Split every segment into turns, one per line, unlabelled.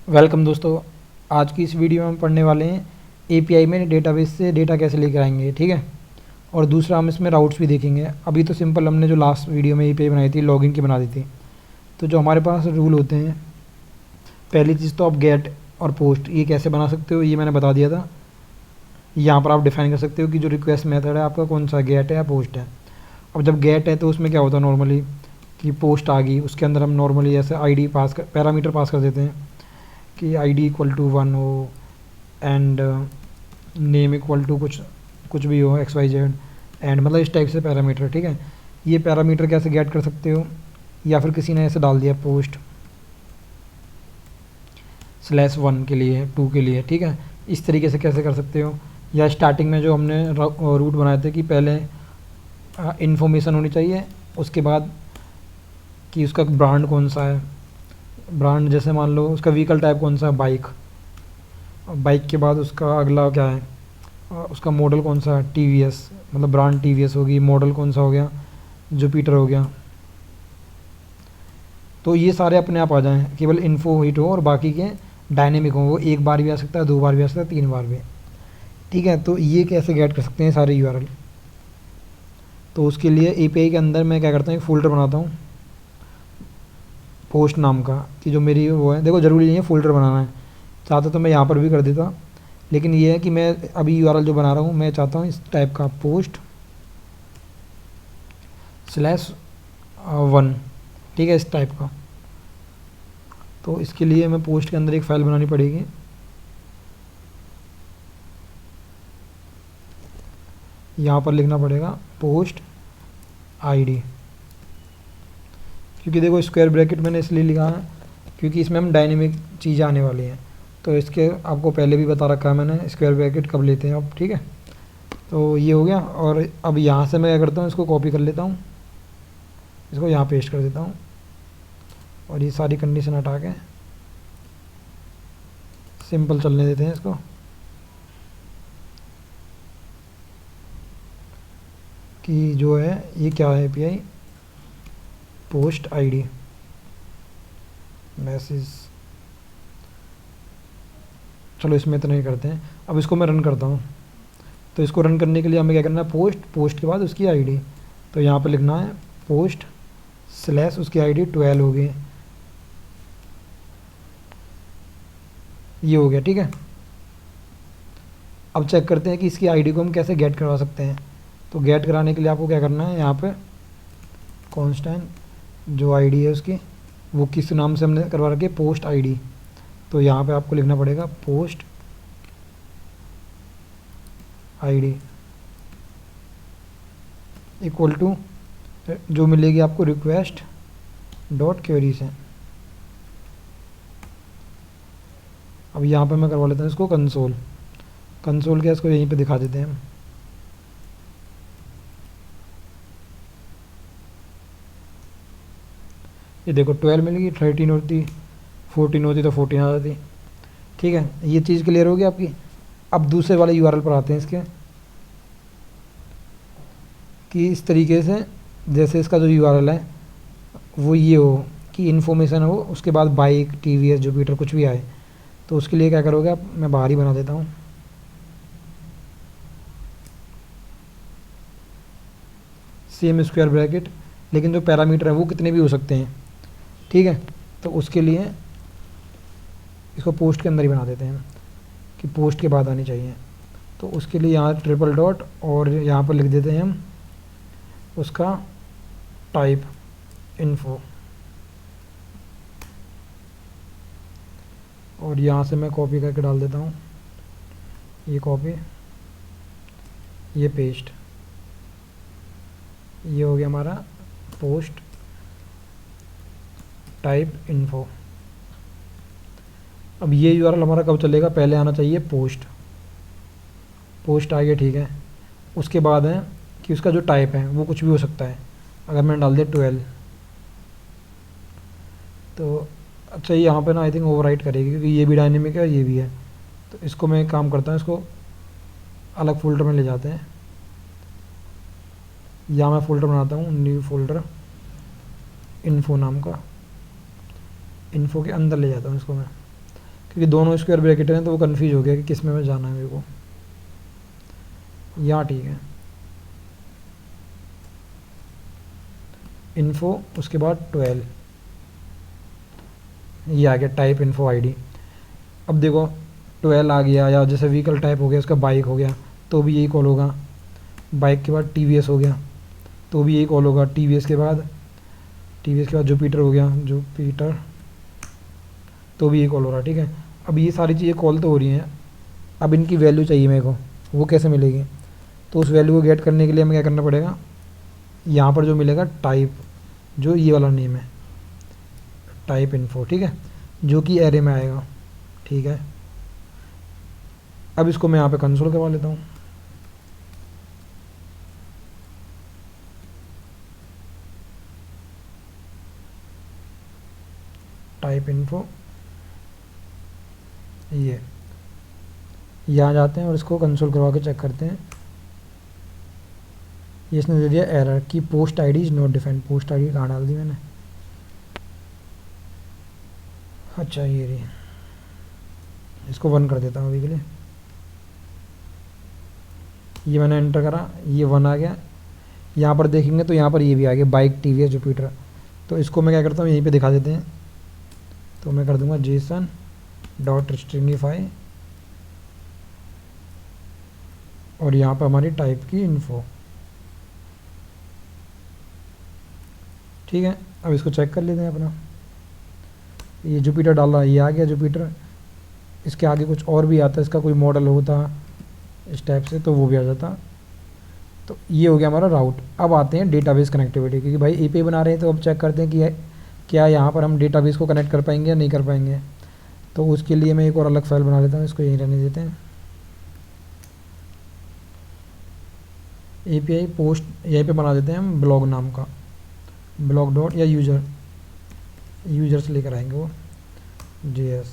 Welcome दोस्तों। आज की इस वीडियो में हम पढ़ने वाले हैं एपीआई में डेटाबेस से डेटा कैसे लेकर आएंगे, ठीक है। और दूसरा हम इसमें राउट्स भी देखेंगे। अभी तो सिंपल हमने जो लास्ट वीडियो में एपीआई बनाई थी लॉगिन की बना दी थी। तो जो हमारे पास रूल होते हैं, पहली चीज़ तो आप गेट और पोस्ट ये कैसे बना सकते हो ये मैंने बता दिया था। यहाँ पर आप डिफाइन कर सकते हो कि जो रिक्वेस्ट मेथड है आपका कौन सा, गेट है या पोस्ट है। अब जब गेट है तो उसमें क्या होता है नॉर्मली कि पोस्ट आ गई, उसके अंदर हम नॉर्मली ऐसे आईडी पास कर पैरामीटर पास कर देते हैं कि आईडी इक्वल टू 1 हो एंड नेम इक्वल टू कुछ कुछ भी हो एक्स वाई जेड एंड मतलब इस टाइप से पैरामीटर, ठीक है। ये पैरामीटर कैसे गेट कर सकते हो, या फिर किसी ने ऐसे डाल दिया पोस्ट /1 के लिए 2 के लिए, ठीक है। इस तरीके से कैसे कर सकते हो। या स्टार्टिंग में जो हमने रूट बनाए थे कि पहले इन्फॉर्मेशन होनी चाहिए, उसके बाद कि उसका ब्रांड कौन सा है, ब्रांड जैसे मान लो उसका व्हीकल टाइप कौन सा है, बाइक। बाइक के बाद उसका अगला क्या है, उसका मॉडल कौन सा है, टीवीएस, मतलब ब्रांड टीवीएस होगी, मॉडल कौन सा हो गया, जुपिटर हो गया। तो ये सारे अपने आप आ जाएं, केवल इन्फो हिट हो और बाकी के डायनेमिक हो। वो एक बार भी आ सकता है, 2 बार भी आ सकता है, 3 बार भी, ठीक है। तो ये कैसे गेट कर सकते हैं सारे यूआरएल। तो उसके लिए एपीआई के अंदर मैं क्या करता हूँ, एक फ़ोल्डर बनाता हूँ पोस्ट नाम का, कि जो मेरी वो है। देखो ज़रूरी नहीं है फ़ोल्डर बनाना है, चाहता तो मैं यहाँ पर भी कर देता, लेकिन ये है कि मैं अभी यूआरएल जो बना रहा हूँ मैं चाहता हूँ इस टाइप का पोस्ट /1, ठीक है, इस टाइप का। तो इसके लिए मैं पोस्ट के अंदर एक फ़ाइल बनानी पड़ेगी। यहाँ पर लिखना पड़ेगा पोस्ट आईडी, क्योंकि देखो स्क्वायर ब्रैकेट मैंने इसलिए लिखा है क्योंकि इसमें हम डायनेमिक चीज़ें आने वाली हैं। तो इसके आपको पहले भी बता रखा है मैंने स्क्वायर ब्रैकेट कब लेते हैं अब, ठीक है। तो ये हो गया। और अब यहाँ से मैं क्या करता हूँ, इसको कॉपी कर लेता हूँ, इसको यहाँ पेस्ट कर देता हूँ और ये सारी कंडीशन हटा के सिंपल चलने देते हैं इसको। कि जो है ये क्या है, एपीआई पोस्ट आईडी मैसेज। चलो इसमें इतना ही करते हैं। अब इसको मैं रन करता हूँ। तो इसको रन करने के लिए हमें क्या करना है, पोस्ट के बाद उसकी आईडी। तो यहाँ पर लिखना है पोस्ट / उसकी आईडी 12 होगी, ये हो गया, ठीक है। अब चेक करते हैं कि इसकी आईडी को हम कैसे गेट करवा सकते हैं। तो गेट कराने के लिए आपको क्या करना है, यहाँ पे कांस्टेंट जो आईडी है उसकी वो किस नाम से हमने करवा रखी है, पोस्ट आईडी। तो यहाँ पे आपको लिखना पड़ेगा पोस्ट आईडी इक्वल टू जो मिलेगी आपको रिक्वेस्ट डॉट क्वेरी से। अब यहाँ पे मैं करवा लेता हूँ इसको कंसोल क्या, इसको यहीं पे दिखा देते हैं हम। ये देखो 12 मिल गई, 13 होती, 14 होती तो 14 आ जाती, ठीक है। ये चीज़ क्लियर होगी आपकी। अब दूसरे वाले यूआरएल पर आते हैं इसके, कि इस तरीके से जैसे इसका जो यूआरएल है वो ये हो कि इन्फॉर्मेशन हो, उसके बाद बाइक टीवीएस जुपिटर कुछ भी आए। तो उसके लिए क्या करोगे आप, मैं बाहर ही बना देता हूँ। सेम स्क्वायर ब्रैकेट, लेकिन जो पैरामीटर है वो कितने भी हो सकते हैं, ठीक है। तो उसके लिए इसको पोस्ट के अंदर ही बना देते हैं कि पोस्ट के बाद आनी चाहिए। तो उसके लिए यहाँ ट्रिपल डॉट और यहाँ पर लिख देते हैं हम उसका टाइप इन्फो। और यहाँ से मैं कॉपी करके डाल देता हूँ, ये कॉपी ये पेस्ट, ये हो गया हमारा पोस्ट टाइप इन्फो। अब ये यूआरएल हमारा कब चलेगा, पहले आना चाहिए पोस्ट आ गया, ठीक है। उसके बाद है कि उसका जो टाइप है वो कुछ भी हो सकता है। अगर मैंने डाल दिया 12 तो अच्छा यहाँ पे ना आई थिंक ओवरराइट करेगी, क्योंकि ये भी डायनेमिक है और ये भी है। तो इसको मैं एक काम करता हूँ, इसको अलग फोल्डर में ले जाते हैं। यहाँ मैं फ़ोल्डर बनाता हूँ, न्यू फोल्डर इन्फो नाम का, इन्फो के अंदर ले जाता हूँ इसको मैं। क्योंकि दोनों स्क्वायर ब्रैकेट हैं तो वो कन्फ्यूज हो गया कि किस में जाना है मेरे को। यहाँ ठीक है, इन्फो, उसके बाद 12, ये आ गया टाइप इन्फो आईडी। अब देखो 12 आ गया, या जैसे व्हीकल टाइप हो गया उसका बाइक हो गया तो भी यही कॉल होगा। बाइक के बाद टीवीएस हो गया तो भी यही कॉल होगा। टीवीएस के बाद जुपिटर हो गया, जुपिटर, तो भी ये कॉल हो रहा है। ठीक है, अब ये सारी चीज़ें कॉल तो हो रही हैं, अब इनकी वैल्यू चाहिए मेरे को, वो कैसे मिलेगी? तो उस वैल्यू को गेट करने के लिए हमें क्या करना पड़ेगा, यहाँ पर जो मिलेगा टाइप, जो ये वाला नेम है टाइप इन्फो, ठीक है, जो कि एरे में आएगा। ठीक है, अब इसको मैं यहाँ पे कंसोल करवा लेता हूँ। टाइप इन्फो, ये यहाँ जाते हैं और इसको कंसोल करवा के चेक करते हैं। ये इसने दे दिया एरर कि post ID is not defined. Post ID कहाँ डाल दी मैंने? अच्छा ये रही, इसको 1 कर देता हूँ अभी के लिए। ये मैंने एंटर करा, ये 1 आ गया। यहाँ पर देखेंगे तो यहाँ पर ये भी आ गया, बाइक, टीवीएस, जुपिटर। तो इसको मैं क्या करता हूँ, यहीं पे दिखा देते हैं। तो मैं कर दूंगा जेसन डॉट स्ट्रिंगीफाई, और यहाँ पर हमारी टाइप की इन्फो। ठीक है, अब इसको चेक कर लेते हैं अपना। ये जुपिटर डाला, ये आ गया जुपिटर। इसके आगे कुछ और भी आता है, इसका कोई मॉडल होता इस टाइप से तो वो भी आ जाता। तो ये हो गया हमारा राउट। अब आते हैं डेटाबेस कनेक्टिविटी, क्योंकि भाई एपीआई बना रहे हैं तो अब चेक करते हैं कि क्या यहाँ पर हम डेटाबेस को कनेक्ट कर पाएंगे या नहीं कर पाएंगे। तो उसके लिए मैं एक और अलग फाइल बना लेता हूँ, इसको यहीं रहने देते हैं। एपीआई पोस्ट यहीं पे बना देते हैं हम, ब्लॉग नाम का, ब्लॉग डॉट या यूजर से लेकर आएंगे वो JS।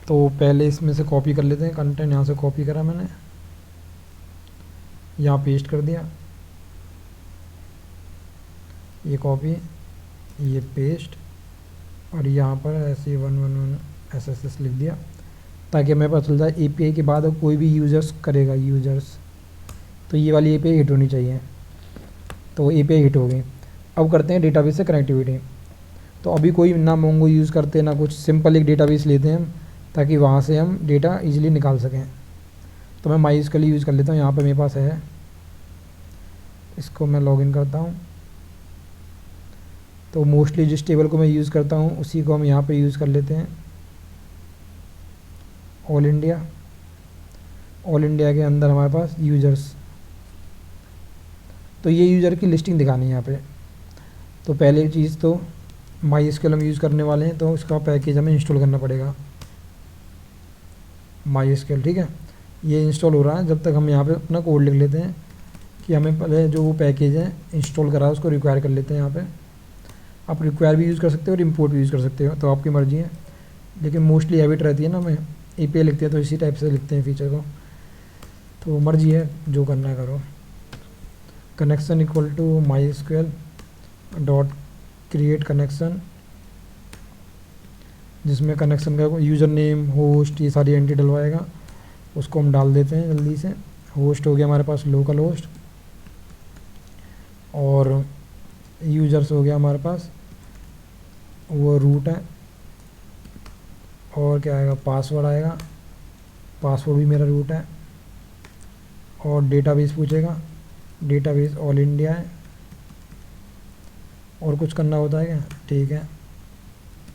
तो पहले इसमें से कॉपी कर लेते हैं कंटेंट, यहाँ से कॉपी करा मैंने, यहाँ पेस्ट कर दिया, ये कॉपी, ये पेस्ट, और यहाँ पर ऐसे 111 SSS लिख दिया, ताकि हमें पता चल जाए एपीआई के बाद कोई भी यूज़र्स करेगा, यूज़र्स, तो ये वाली एपीआई हिट होनी चाहिए। तो एपीआई हिट हो गई। अब करते हैं डेटाबेस से कनेक्टिविटी। तो अभी कोई ना मोंगो यूज़ करते ना कुछ, सिंपल एक डेटाबेस लेते हैं हम, ताकि वहाँ से हम डेटा इजीली निकाल सकें। तो मैं MySQL यूज़ कर लेता हूँ, यहाँ पे मेरे पास है। इसको मैं लॉगिन करता हूँ। तो मोस्टली जिस टेबल को मैं यूज़ करता हूँ उसी को हम यहाँ पे यूज़ कर लेते हैं। ऑल इंडिया के अंदर हमारे पास यूज़र्स, तो ये यूज़र की लिस्टिंग दिखानी है यहाँ पे। तो पहले चीज़ तो MySQL हम यूज़ करने वाले हैं, तो उसका पैकेज हमें इंस्टॉल करना पड़ेगा MySQL। ठीक है, ये इंस्टॉल हो रहा है, जब तक हम यहाँ पे अपना कोड लिख लेते हैं कि हमें पहले जो वो पैकेज है इंस्टॉल करा है उसको रिक्वायर कर लेते हैं। यहाँ पे आप रिक्वायर भी यूज़ कर सकते हो और इम्पोर्ट भी यूज़ कर सकते हो, तो आपकी मर्ज़ी है। लेकिन मोस्टली हैबिट रहती है ना, हमें एपीआई लिखते हैं तो इसी टाइप से लिखते हैं फीचर को, तो मर्ज़ी है जो करना है करो। Connection equal to MySQL dot create connection, जिसमें कनेक्शन का यूज़र नेम, होस्ट, ये सारी एंट्री डलवाएगा, उसको हम डाल देते हैं जल्दी से। होस्ट हो गया हमारे पास लोकल होस्ट, और यूज़र्स हो गया हमारे पास वो रूट है, और क्या आएगा, पासवर्ड आएगा, पासवर्ड भी मेरा रूट है, और डेटाबेस पूछेगा, डेटाबेस ऑल इंडिया है। और कुछ करना होता है क्या? ठीक है,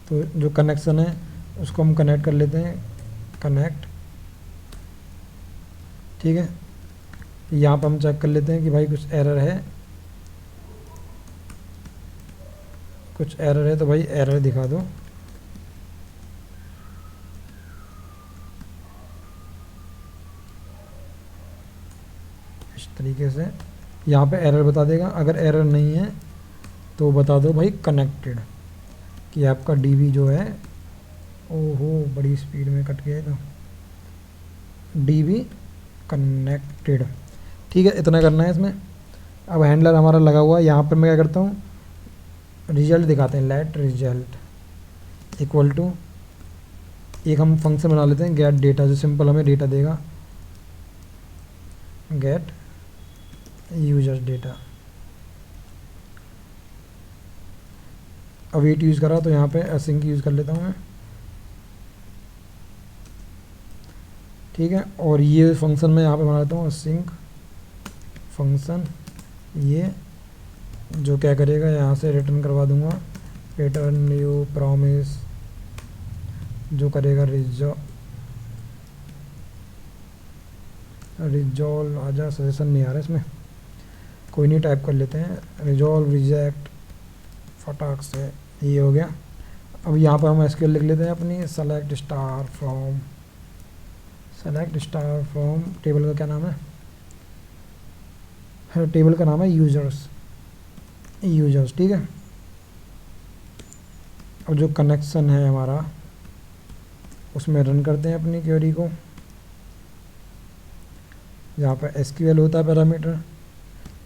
तो जो कनेक्शन है उसको हम कनेक्ट कर लेते हैं, कनेक्ट। ठीक है, यहाँ पर हम चेक कर लेते हैं कि भाई कुछ एरर है, तो भाई एरर दिखा दो। इस तरीके से यहाँ पे एरर बता देगा। अगर एरर नहीं है तो बता दो भाई कनेक्टेड, कि आपका डीबी जो है, ओहो बड़ी स्पीड में कट गया, तो डीबी कनेक्टेड। ठीक है, इतना करना है इसमें। अब हैंडलर हमारा लगा हुआ है, यहाँ पर मैं क्या करता हूँ, रिजल्ट दिखाते हैं, लेट रिजल्ट इक्वल टू एक हम फंक्शन बना लेते हैं गेट डेटा, जो सिंपल हमें डेटा देगा, गेट यूजर्स डेटा। अब वेट यूज़ करा तो यहाँ पे एसिंक यूज़ कर लेता हूँ मैं, ठीक है। और ये फंक्शन मैं यहाँ पे बना लेता हूँ एसिंक फंक्शन, ये जो क्या करेगा, यहाँ से रिटर्न करवा दूंगा, रिटर्न यू प्रॉमिस, जो करेगा रिजॉल्व आजा, सजेशन नहीं आ रहा इसमें, कोई नहीं, टाइप कर लेते हैं रिजॉल्व रिजेक्ट फटाक से, ये हो गया। अब यहाँ पर हम एसक्यूएल लिख लेते हैं अपनी, सेलेक्ट स्टार फ्रॉम टेबल का क्या नाम है, टेबल का नाम है यूजर्स, ठीक है। अब जो कनेक्शन है हमारा उसमें रन करते हैं अपनी क्वेरी को, जहाँ पर एसक्यूएल होता है पैरामीटर,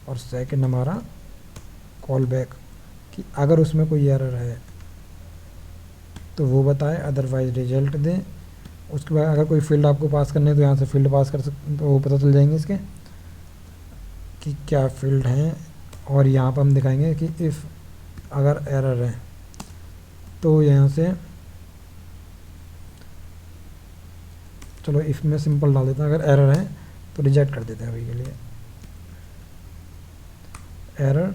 और सेकंड हमारा कॉल बैक, कि अगर उसमें कोई एरर है तो वो बताए, अदरवाइज रिजल्ट दें। उसके बाद अगर कोई फील्ड आपको पास करने है तो यहाँ से फील्ड पास कर सकते, तो वो पता चल जाएंगे इसके कि क्या फील्ड हैं। और यहाँ पर हम दिखाएंगे कि इफ़ अगर एरर है तो यहाँ से, चलो इफ़ में सिंपल डाल देते हैं, अगर एरर है तो रिजेक्ट कर देते हैं अभी के लिए, एरर,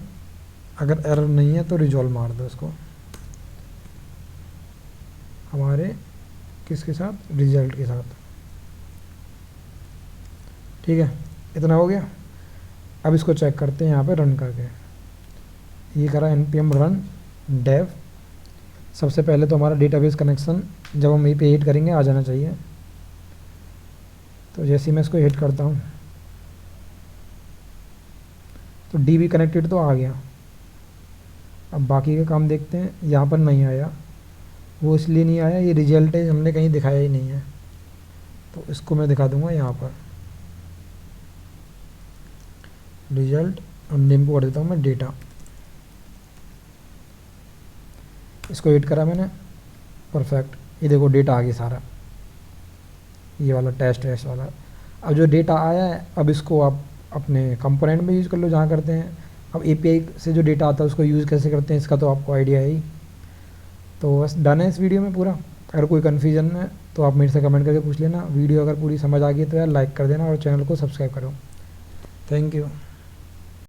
अगर एरर नहीं है तो रिजॉल्व मार दो इसको हमारे किसके साथ, रिजल्ट के साथ, ठीक है। इतना हो गया। अब इसको चेक करते हैं यहाँ पे रन करके, ये करा npm रन dev। सबसे पहले तो हमारा डेटाबेस कनेक्शन जब हम यहीं पे हिट करेंगे आ जाना चाहिए, तो जैसे ही मैं इसको हिट करता हूँ तो DB कनेक्टेड तो आ गया। अब बाकी का काम देखते हैं, यहाँ पर नहीं आया, वो इसलिए नहीं आया, ये रिजल्ट है, हमने कहीं दिखाया ही नहीं है, तो इसको मैं दिखा दूंगा यहाँ पर रिजल्ट, और नेम को कर देता हूँ मैं डेटा। इसको हिट करा मैंने, परफेक्ट, ये देखो डेटा आ गया सारा, ये वाला टेस्ट वाला। अब जो डेटा आया है, अब इसको आप अपने कंपोनेंट में यूज़ कर लो जहाँ करते हैं। अब API से जो डेटा आता है उसको यूज़ कैसे करते हैं इसका तो आपको आइडिया है ही। तो बस डन है इस वीडियो में पूरा। अगर कोई कन्फ्यूजन है तो आप मेरे से कमेंट करके पूछ लेना। वीडियो अगर पूरी समझ आ गई तो यार लाइक कर देना और चैनल को सब्सक्राइब करो। Thank you.